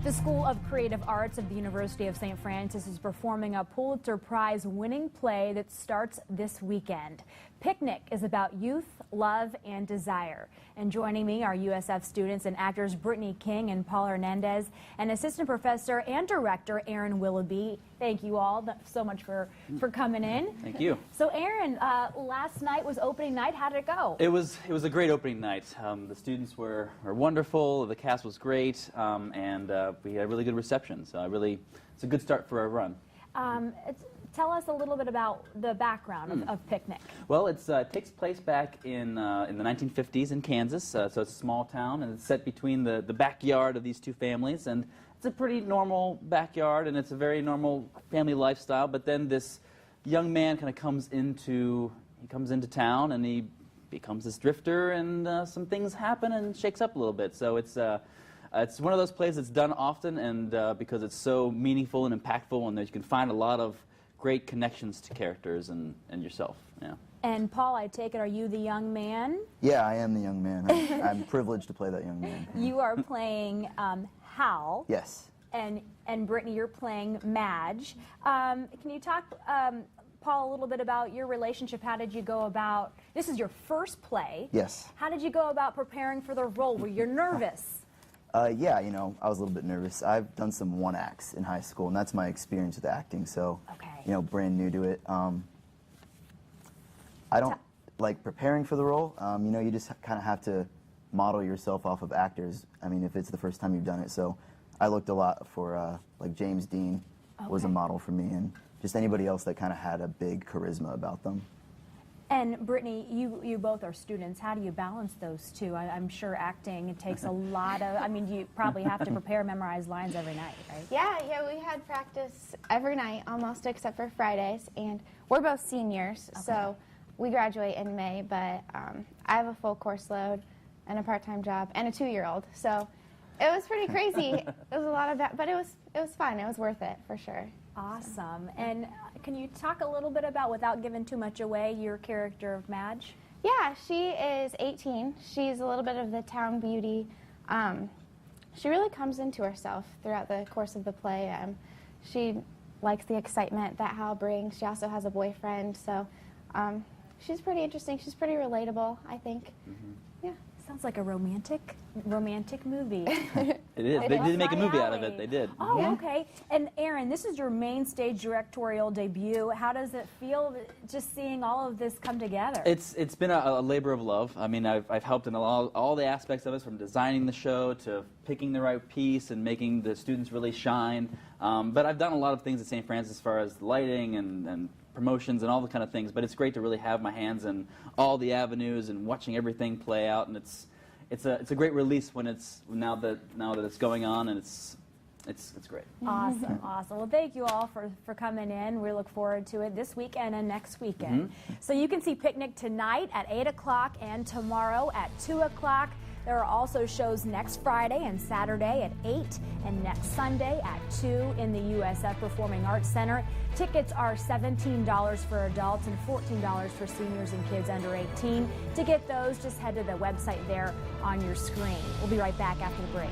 The School of Creative Arts of the University of St. Francis is performing a Pulitzer Prize winning play that starts this weekend. Picnic is about youth, love, and desire. And joining me are USF students and actors Brittany King and Paul Hernandez, and assistant professor and director Aaron Willoughby. Thank you all so much for coming in. Thank you. So Aaron, last night was opening night. How did it go? It was a great opening night. The students were wonderful. The cast was great, and we had a really good reception. So it's a good start for our run. Tell us a little bit about the background of Picnic. Well, it takes place back in the 1950s in Kansas, so it's a small town, and it's set between the backyard of these two families, and it's a pretty normal backyard, and it's a very normal family lifestyle. But then this young man kind of comes into town, and he becomes this drifter, and some things happen and shakes up a little bit. So it's one of those plays that's done often, and because it's so meaningful and impactful, and that you can find a lot of great connections to characters and yourself. Yeah. And Paul, I take it, are you the young man? Yeah, I am the young man. I'm privileged to play that young man. You are playing Hal. Yes. And Brittany, you're playing Madge. Can you talk, Paul, a little bit about your relationship? How did you go about, this is your first play. Yes. How did you go about preparing for the role? Were you nervous? Yeah, you know, I was a little bit nervous. I've done some one acts in high school, and that's my experience with acting, so, you know, brand new to it. I don't like preparing for the role. You know, you just kind of have to model yourself off of actors, I mean, if it's the first time you've done it. So I looked a lot for, like, James Dean was a model for me, and just anybody else that kind of had a big charisma about them. And Brittany, you both are students. How do you balance those two? I'm sure acting, it takes a lot of, I mean, you probably have to prepare, memorize lines every night, right? Yeah, we had practice every night, almost except for Fridays, and we're both seniors, so we graduate in May, but I have a full course load and a part-time job and a 2-year-old, so it was pretty crazy. It was a lot of that, but it was fun. It was worth it, for sure. Awesome. And can you talk a little bit about, without giving too much away, your character of Madge? Yeah, she is 18. She's a little bit of the town beauty. She really comes into herself throughout the course of the play. She likes the excitement that Hal brings. She also has a boyfriend, so she's pretty interesting. She's pretty relatable, I think. Yeah. Sounds like a romantic movie. It is. They did make a movie out of it. They did. Oh, okay. And Aaron, this is your main stage directorial debut. How does it feel just seeing all of this come together? It's been a labor of love. I mean, I've helped in all the aspects of it, from designing the show to picking the right piece and making the students really shine. But I've done a lot of things at St. Francis as far as lighting and promotions and all the kind of things, but it's great to really have my hands in all the avenues and watching everything play out, and it's a great release when now that it's going on, and it's great. Awesome. Well, thank you all for coming in. We look forward to it this weekend and next weekend. So you can see Picnic tonight at 8 o'clock and tomorrow at 2 o'clock. There are also shows next Friday and Saturday at 8 and next Sunday at 2 in the USF Performing Arts Center. Tickets are $17 for adults and $14 for seniors and kids under 18. To get those, just head to the website there on your screen. We'll be right back after the break.